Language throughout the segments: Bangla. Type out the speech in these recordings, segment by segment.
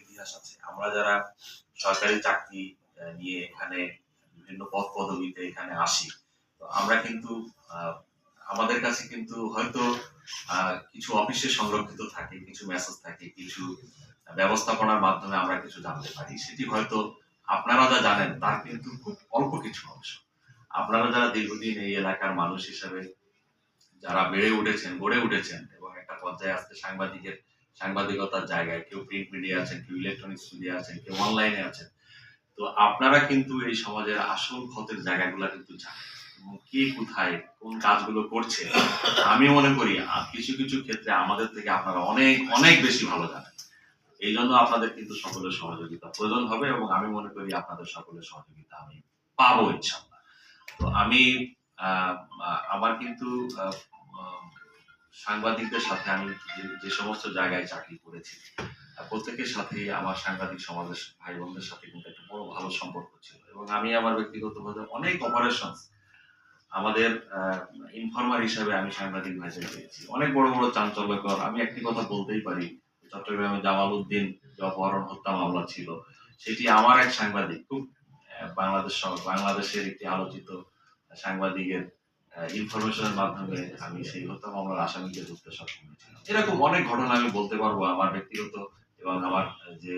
ইতিহাস আছে। আমরা যারা সরকারি চাকরি নিয়ে এখানে বিভিন্ন পদ-পদবীতে এখানে আসি, তো আমরা কিন্তু আ আমাদের কাছে কিন্তু হয়তো আ কিছু অফিসে সংরক্ষিত থাকে, কিছু মেসেজ থাকে, কিছু ব্যবস্থাপনার মাধ্যমে আমরা কিছু জানতে পারি। সেটি হয়তো আপনারা যা জানেন তার কিন্তু খুব অল্প কিছু অংশ। আপনারা যারা দীর্ঘদিন এই এলাকার মানুষ হিসেবে যারা বেড়ে উঠেছেন, গড়ে উঠেছেন এবং একটা পর্যায়ে আজকে সাংবাদিকতার জায়গায় কেউ প্রিন্ট মিডিয়া আছেন, কেউ ইলেকট্রনিক্স মিডিয়া আছেন, কেউ অনলাইনে আছেন। তো আপনারা কিন্তু এই সমাজের আসল ক্ষতের জায়গাগুলা কিন্তু জানেন এবং কে কোথায় কোন কাজগুলো করছে। আমি মনে করি কিছু, কিছু ক্ষেত্রে আমাদের থেকে আপনারা অনেক, অনেক বেশি ভালো জানেন। এইজন্য আপনাদের কিন্তু সকলের সহযোগিতা প্রয়োজন হবে এবং আমি মনে করি আপনাদের সকলের সহযোগিতা আমি পাবো ইনশাআল্লাহ। তো আমি আ আ আমার কিন্তু আ আ সাংবাদিকদের সাথে আমি যে সমস্ত জায়গায় চাকরি করেছি, প্রত্যেকের সাথেই আমার সাংবাদিক সমাজের ভাই বোনদের সাথে কিন্তু একটা বড় ভালো সম্পর্ক ছিল এবং আমি আমার ব্যক্তিগতভাবে অনেক অপারেশনস আমাদের ইনফর্মার হিসাবে আমি সাংবাদিক ভাইদের পেয়েছি। অনেক বড়, বড় চাঞ্চল্যকর আমি একটি কথা বলতেই পারি। চট্টগ্রামে জামাল উদ্দিন যে অপহরণ হত্যা মামলা ছিল, সেটি আমার এক সাংবাদিক খুব বাংলাদেশের একটি আলোচিত সাংবাদিকের ইনফরমেশনের মাধ্যমে আমি সেই হত্যা মামলার আসামিকে ধরতে সক্ষম হয়েছিলাম। এরকম অনেক ঘটনা আমি বলতে পারবো আমার ব্যক্তিগত এবং আমার যে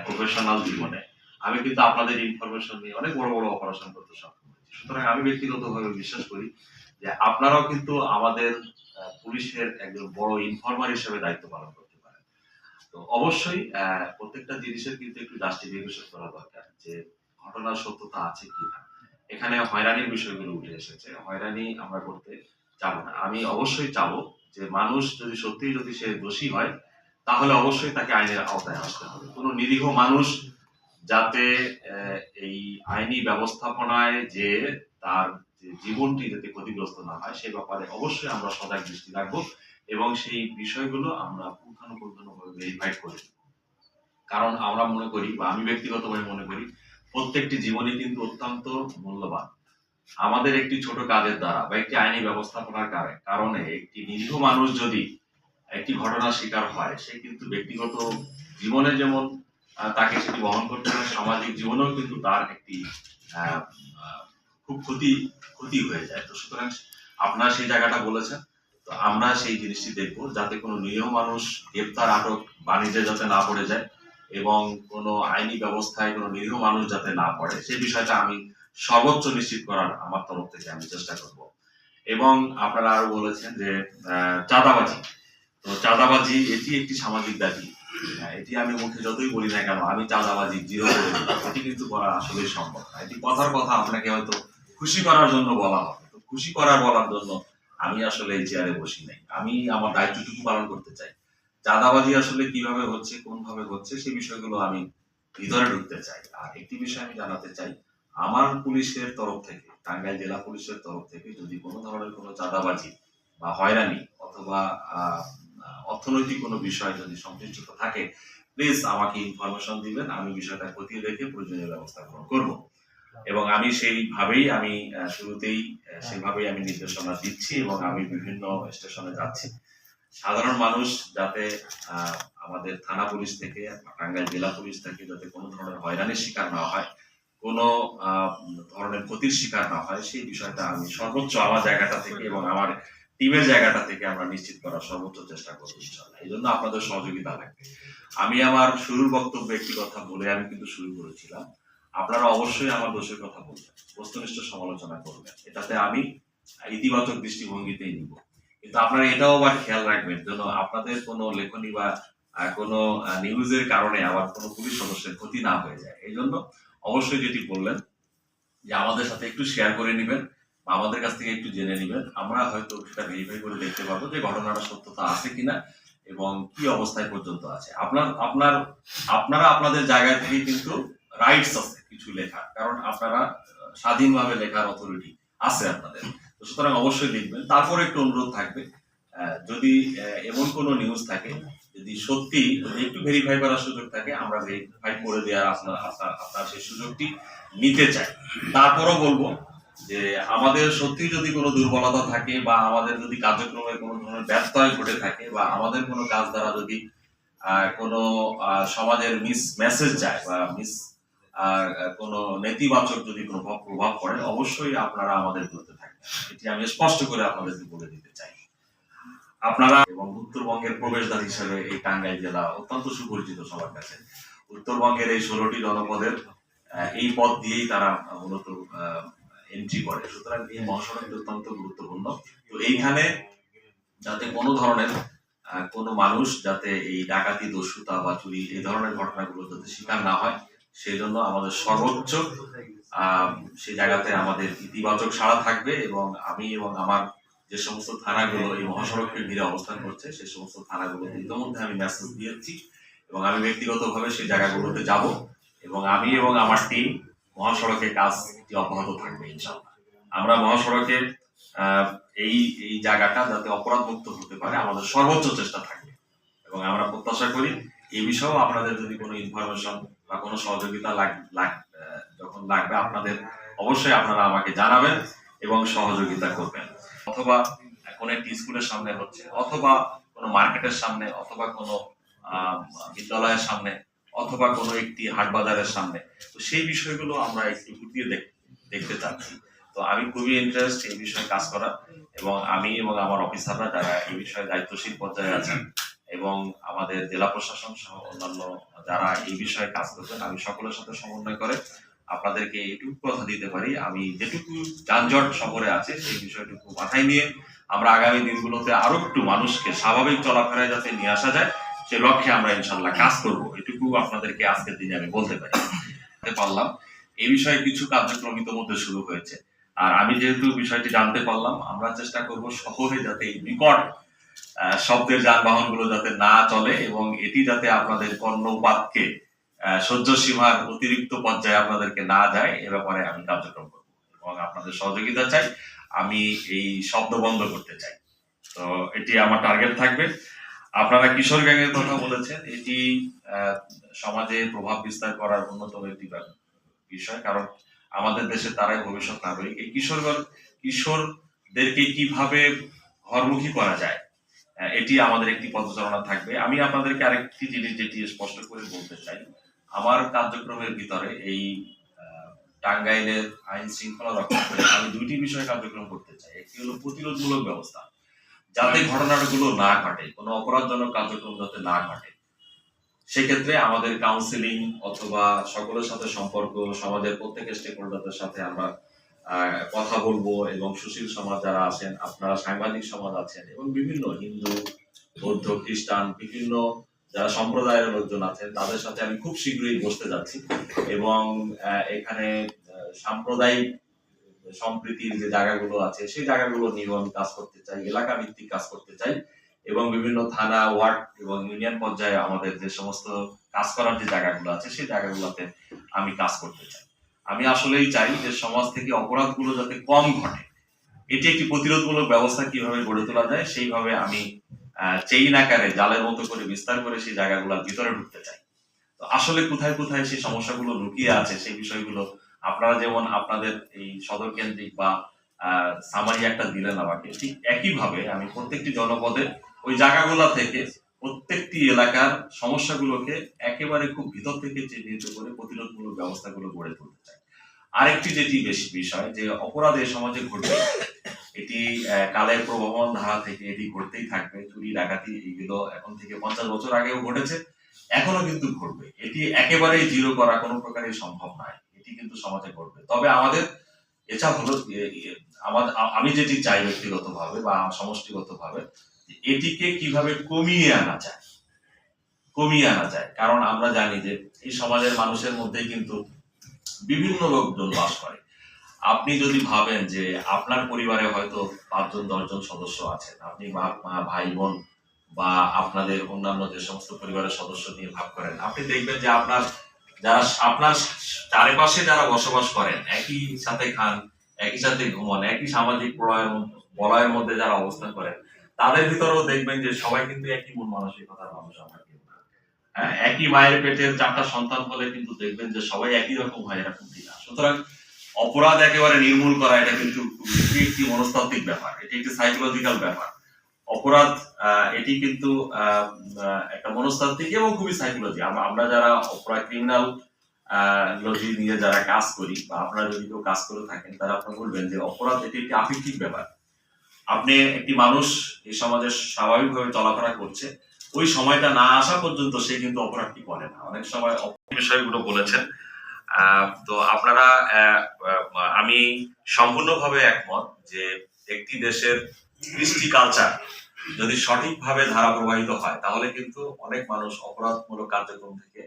প্রফেশনাল জীবনে। আমি কিন্তু আপনাদের ইনফরমেশন নিয়ে অনেক বড়, বড় অপারেশন করতে সক্ষম হয়েছি। সুতরাং আমি ব্যক্তিগতভাবে বিশ্বাস করি যে আপনারাও কিন্তু আমাদের পুলিশের একজন বড় ইনফর্মার হিসেবে দায়িত্ব পালন করতে পারেন। তো অবশ্যই প্রত্যেকটা জিনিসের কিন্তু একটু জাস্টিফিকেশন করা দরকার যে ঘটনার সত্যতা আছে কিনা। এখানে হয়রানির বিষয়গুলো উঠে এসেছে। হয়রানি আমরা করতে চাবো না। আমি অবশ্যই চাবো যে মানুষ যদি সত্যিই যদি সে দোষী হয়, তাহলে অবশ্যই তাকে আইনের আওতায় আসতে হবে। কোন নিরীহ মানুষ যাতে এই আইনি ব্যবস্থাপনায় যে তার যে জীবনটি যাতে ক্ষতিগ্রস্ত না হয় সে ব্যাপারে অবশ্যই আমরা সজাগ দৃষ্টি রাখবো এবং সেই বিষয়গুলো আমরা পুঙ্খানুপুঙ্খভাবে ভেরিফাই করে দেব। কারণ আমরা মনে করি বা আমি ব্যক্তিগতভাবে মনে করি প্রত্যেকটি জীবনই কিন্তু অত্যন্ত মূল্যবান। আমাদের একটি ছোট কাজের দ্বারা বা একটি আইনি ব্যবস্থাপনার কারণে একটি নিরীহ মানুষ যদি একটি ঘটনার শিকার হয় সে কিন্তু ব্যক্তিগত জীবনে যেমন তাকে সেটি বহন করতে হয়, সামাজিক জীবনেও কিন্তু তার একটি আহ, আহ, খুব ক্ষতি হয়ে যায়। তো সুতরাং আপনারা সেই জায়গাটা বলেছেন, তো আমরা সেই জিনিসটি দেখবো যাতে কোনো নিরীহ মানুষ গ্রেপ্তার আটক বাণিজ্যে যাতে না পড়ে যায় এবং কোনো আইনি ব্যবস্থায় কোনো নিরীহ মানুষ যাতে না পড়ে সেই বিষয়টা আমি সর্বোচ্চ নিশ্চিত করার আমার তরফ থেকে আমি চেষ্টা করব। এবং আপনারা আরো বলেছেন যে চাঁদাবাজি, তো চাঁদাবাজি এটি একটি সামাজিক ব্যাধি। এটি আমি মুখে যতই বলি না কেন আমি চাঁদাবাজি জিরো করে দিই, এটি কিন্তু করা আসলেই সম্ভব না। এটি কথার কথা আপনাকে হয়তো খুশি করার জন্য বলা হবে, তো খুশি বলার জন্য আমি আসলে এই চেয়ারে বসি নাই। আমি আমার দায়িত্বটুকু পালন করতে চাই। চাঁদাবাজি আসলে কিভাবে হচ্ছে কোন ভাবে হচ্ছে সেই বিষয়গুলো আমি ভিতরে ঢুকতে চাই। আর একটি বিষয় আমি জানাতে চাই, আমার পুলিশের তরফ থেকে টাঙ্গাইল জেলা পুলিশের তরফ থেকে যদি কোনো ধরনের কোনো চাঁদাবাজি বা হয়রানি অথবা অর্থনৈতিক কোনো বিষয় যদি সংশ্লিষ্টতা থাকে প্লিজ আমাকে ইনফরমেশন দিবেন, আমি বিষয়টা খতিয়ে দেখে প্রয়োজনীয় ব্যবস্থা গ্রহণ করব এবং আমি সেইভাবেই আমি শুরুতেই সেভাবেই আমি নির্দেশনা দিচ্ছি এবং আমি বিভিন্ন স্টেশনে যাচ্ছি। সাধারণ মানুষ যাতে আমাদের থানা পুলিশ থেকে টাঙ্গাইল জেলা পুলিশ থেকে যাতে কোনো ধরনের হয়রানির শিকার না হয়, কোনো ধরনের ক্ষতির শিকার না হয় সেই বিষয়টা আমি সর্বোচ্চ আমার জায়গাটা থেকে এবং আমার টিমের জায়গাটা থেকে আমরা নিশ্চিত করার সর্বোচ্চ চেষ্টা করবো ইনশাআল্লাহ। এই জন্য আপনাদের সহযোগিতা লাগবে। আমি আমার শুরুর বক্তব্যে একটি কথা বলে আমি কিন্তু শুরু করেছিলাম, আপনারা অবশ্যই আমার দোষের কথা বলবেন, বস্তুনিষ্ঠ সমালোচনা করবেন, এটাতে আমি ইতিবাচক দৃষ্টিভঙ্গিতেই নিব। কিন্তু আপনারা এটাও আবার খেয়াল রাখবেন যেন আপনাদের কোনো লেখনী বা কোনো নিউজের কারণে আবার কোনো পুলিশ সদস্যের ক্ষতি না হয়ে যায়। এই জন্য অবশ্যই যেটি বললেন যে আমাদের সাথে একটু শেয়ার করে নিবেন বা আমাদের কাছ থেকে একটু জেনে নিবেন, আমরা হয়তো সেটা ভেরিফাই করে দেখতে পাবো যে ঘটনাটা সত্যতা আছে কিনা এবং কি অবস্থায় পর্যন্ত আছে। আপনারা আপনাদের জায়গা থেকে কিন্তু রাইটস আছে কিছু লেখার, কারণ আপনারা স্বাধীনভাবে লেখার অথরিটি আছে আপনাদের। তো সুতরাং অবশ্যই লিখবেন। তারপরে একটু অনুরোধ থাকবে যদি এমন কোনো নিউজ থাকে যদি সত্যি একটু ভেরিফাই করার সুযোগ থাকে আমরা ভেরিফাই করে দেওয়ার আপনার সেই সুযোগটি নিতে চাই। তারপরও বলবো যে আমাদের সত্যি যদি কোনো দুর্বলতা থাকে বা আমাদের যদি কার্যক্রমে কোনো ধরনের ব্যত্যয় ঘটে থাকে বা আমাদের কোনো কাজ দ্বারা যদি কোনো সমাজের মিস মেসেজ যায় বা মিস কোনো নেতিবাচক যদি কোনো প্রভাব পড়ে, অবশ্যই আপনারা আমাদের বিরুদ্ধে থাকবেন। এটি আমি স্পষ্ট করে আপনাদেরকে বলে দিতে চাই। আপনারা এবং উত্তরবঙ্গের প্রবেশদ্বার হিসেবে এই টাঙ্গাইল জেলা অত্যন্ত সুপরিচিত সবার কাছে। উত্তরবঙ্গের এই 16টি জনপদের এই পথ দিয়েই তারা মূলত এন্ট্রি করে। সুতরাং এই মহাসড়কটি অত্যন্ত গুরুত্বপূর্ণ। তো এইখানে যাতে কোনো ধরনের কোনো মানুষ যাতে এই ডাকাতি, দস্যুতা বা চুরি এই ধরনের ঘটনাগুলো যাতে শিকার না হয়, সেই জন্য আমাদের সর্বোচ্চ সেই জায়গাতে আমাদের ইতিবাচক সাড়া থাকবে। এবং আমি এবং আমার যে সমস্ত থানাগুলো এই মহাসড়ককে ঘিরে অবস্থান করছে, সেই সমস্ত থানাগুলোতে ইতিমধ্যে আমি মেসেজ দিয়েছি এবং আমি ব্যক্তিগতভাবে সেই জায়গাগুলোতে যাব এবং আমি এবং আমার টিম মহাসড়কের কাজটি অব্যাহত থাকবে ইনশাআল্লাহ। আমরা মহাসড়কের এই এই জায়গাটা যাতে অপরাধ মুক্ত হতে পারে আমাদের সর্বোচ্চ চেষ্টা থাকবে এবং আমরা প্রত্যাশা করি এই বিষয়েও আপনাদের যদি কোনো ইনফরমেশন বা কোনো সহযোগিতা যখন লাগবে আপনাদের অবশ্যই আপনারা আমাকে জানাবেন এবং সহযোগিতা করবেন। অথবা কোনো একটি স্কুলের সামনে হচ্ছে, অথবা কোনো মার্কেটের সামনে, অথবা কোনো বিদ্যালয়ের সামনে, অথবা কোনো একটি হাট বাজারের সামনে, তো সেই বিষয়গুলো আমরা একটু ঘুরিয়ে দেখতে চাচ্ছি। তো আমি খুবই ইন্টারেস্ট এই বিষয়ে কাজ করা এবং আমি এবং আমার অফিসাররা যারা এই বিষয়ে দায়িত্বশীল পর্যায়ে আছেন এবং আমাদের জেলা প্রশাসন সহ অন্যান্য যারা এই বিষয়ে কাজ করবেন, আমি সকলের সাথে সমন্বয় করে আপনাদেরকে এটুকু কথা দিতে পারি, আমি যেটুকু যানজট শহরে আছে সেই বিষয়টুকু মাথায় নিয়ে আমরা আগামী দিনগুলোতে আরো একটু মানুষকে স্বাভাবিক চলাফেরায় যাতে নিয়ে আসা যায় সে লক্ষ্যে আমরা ইনশাল্লাহ কাজ করব। এটুকু আপনাদেরকে আজকের দিনে আমি বলতে পারলাম। এই বিষয়ে কিছু কার্যক্রম ইতিমধ্যে শুরু হয়েছে। আর আমি যেহেতু বিষয়টি জানতে পারলাম, আমরা চেষ্টা করব শহরে যাতে এই বিকট শব্দের যানবাহন গুলো যাতে না চলে এবং এটি যাতে আপনাদের কর্ণপাতকে সহ্য সীমার অতিরিক্ত পর্যায়ে আপনাদেরকে না যায়, এ ব্যাপারে আমি কার্যক্রম করব এবং আপনাদের সহযোগিতা চাই। আমি এই শব্দ বন্ধ করতে চাই। তো এটি আমার টার্গেট থাকবে। আপনারা কিশোর গ্যাংয়ের কথা বলেছেন, এটি সমাজে প্রভাব বিস্তার করার অন্যতম একটি বিষয়, কারণ আমাদের দেশে তারাই ভবিষ্যৎ নাগরিক। এই কিশোরদেরকে কিভাবে ঘরমুখী করা যায় এটি আমাদের একটি পদচারণা থাকবে। আমি আপনাদেরকে আরেকটি জিনিস যেটি স্পষ্ট করে বলতে চাই, আমার কার্যক্রমের ভিতরে এই টাঙ্গাইলের আইন শৃঙ্খলা রক্ষা করে আমি দুইটি বিষয়ে কার্যক্রম করতে চাই। একটি হলো প্রতিরোধমূলক ব্যবস্থা, যাতে ঘটনাগুলো না ঘটে, কোনো অপরাধজনক কার্যক্রম যাতে না ঘটে। সেক্ষেত্রে আমাদের কাউন্সিলিং অথবা সকলের সাথে সম্পর্ক, সমাজের প্রত্যেক স্টেক হোল্ডারদের সাথে আমরা কথা বলবো এবং সুশীল সমাজ যারা আছেন, আপনারা সাংবাদিক সমাজ আছেন এবং বিভিন্ন হিন্দু, বৌদ্ধ, খ্রিস্টান বিভিন্ন যারা সম্প্রদায়ের লোকজন আছেন তাদের সাথে আমি খুব শীঘ্রই বসতে যাচ্ছি এবং এখানে সাম্প্রদায়িক সম্প্রীতির যে জায়গাগুলো আছে সেই জায়গাগুলো নিয়েও আমি কাজ করতে চাই, এলাকা ভিত্তিক কাজ করতে চাই এবং বিভিন্ন থানা, ওয়ার্ড এবং ইউনিয়ন পর্যায়ে আমাদের যে সমস্ত কাজ করার যে জায়গাগুলো আছে সেই জায়গাগুলোতে আমি কাজ করতে চাই। আমি আসলেই চাই যে সমাজ থেকে অপরাধগুলো যাতে কম ঘটে, এটি একটি প্রতিরোধমূলক ব্যবস্থা কিভাবে গড়ে তোলা যায় সেইভাবে আমি চেইন আকারে জালের মতো করে বিস্তার করে সেই জায়গাগুলোর ভিতরে ঢুকতে চাই। তো আসলে কোথায় কোথায় সেই সমস্যাগুলো লুকিয়ে আছে সেই বিষয়গুলো আপনারা যেমন আপনাদের এই সদর কেন্দ্রিক বা সামারি একটা দিলেন আমাকে, ঠিক একইভাবে আমি প্রত্যেকটি জনপদে ওই জায়গাগুলো থেকে প্রত্যেকটি এলাকার সমস্যাগুলোকে একেবারে খুব ভিতর থেকে চিহ্নিত করে প্রতিরোধমূলক ব্যবস্থাগুলো গড়ে তুলতে চাই। আরেকটি যেটি বেশি বিষয় যে অপরাধ এই সমাজে ঘটবে, এটি কালের প্রবহমান ধারা থেকে এটি ঘটতেই থাকবে। চুরি, ডাকাতি এগুলো এখন থেকে 50 বছর আগেও ঘটেছে, এখনো কিন্তু ঘটবে। এটি একেবারেই জিরো করা কোনো প্রকারই সম্ভব নয়, এটি কিন্তু সমাজে ঘটবে। তবে আমাদের এটা হলো আমি যেটি চাই ব্যক্তিগতভাবে বা সমষ্টিগতভাবে, এটিকে কিভাবে কমিয়ে আনা যায়। কারণ আমরা জানি যে এই সমাজের মানুষের মধ্যে কিন্তু বিভিন্ন লোকজন বাস করে। আপনি যদি ভাবেন যে আপনার পরিবারে হয়তো 5 জন 10 জন সদস্য আছেন, আপনি বাপ মা ভাই বোন বা আপনাদের অন্যান্য যে সমস্ত পরিবারের সদস্য নিয়ে ভাগ করেন, আপনি দেখবেন যে আপনার চারিপাশে যারা বসবাস করেন, একই সাথে খান, একই সাথে ঘুমান, একই সামাজিক বলয়ের মধ্যে যারা অবস্থান করেন, তাদের ভিতরেও দেখবেন যে সবাই কিন্তু একই মন মানসিকতার মানুষ। আমরা একই মায়ের পেটের 4টা সন্তান হলে কিন্তু দেখবেন যে সবাই একই রকম হয়, এরকম কিনা। সুতরাং অপরাধ একেবারে নির্মূল করা এটা কিন্তু একটি মনস্তাত্ত্বিক ব্যাপার, এটি একটি সাইকোলজিক্যাল ব্যাপার। অপরাধ এটি কিন্তু একটা মনস্তাত্ত্বিক এবং খুবই সাইকোলজি। আমরা যারা অপরাধ ক্রিমিনাল লজি নিয়ে যারা কাজ করি বা আপনারা যদি কেউ কাজ করে থাকেন তারা আপনারা বলবেন যে অপরাধ এটি একটি আপেক্ষিক ব্যাপার। আপনি একটি মানুষ এই সমাজে স্বাভাবিকভাবে চলাফেরা করছে, ওই সময়টা না আসা পর্যন্ত সে কিন্তু অপরাধটি করে না। অনেক সময় বিষয়গুলো বলেছেন। তো আপনারা আমি সম্পূর্ণভাবে একমত যে একটি দেশের কৃষ্টি কালচার যদি সঠিকভাবে ধারা প্রবাহিত হয় তাহলে কিন্তু অনেক মানুষ অপরাধমূলক কার্যক্রম থেকে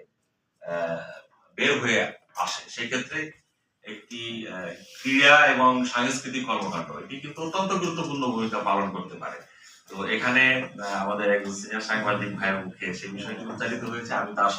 বের হয়ে আসে। সেক্ষেত্রে একটি ক্রীড়া এবং সাংস্কৃতিক কর্মকাণ্ড এটি কিন্তু অত্যন্ত গুরুত্বপূর্ণ ভূমিকা পালন করতে পারে। তো এখানে আমাদের একজন সিনিয়র সাংবাদিক ভাইয়ের মুখে সেই বিষয়টি উচ্চারিত হয়েছে, আমি তার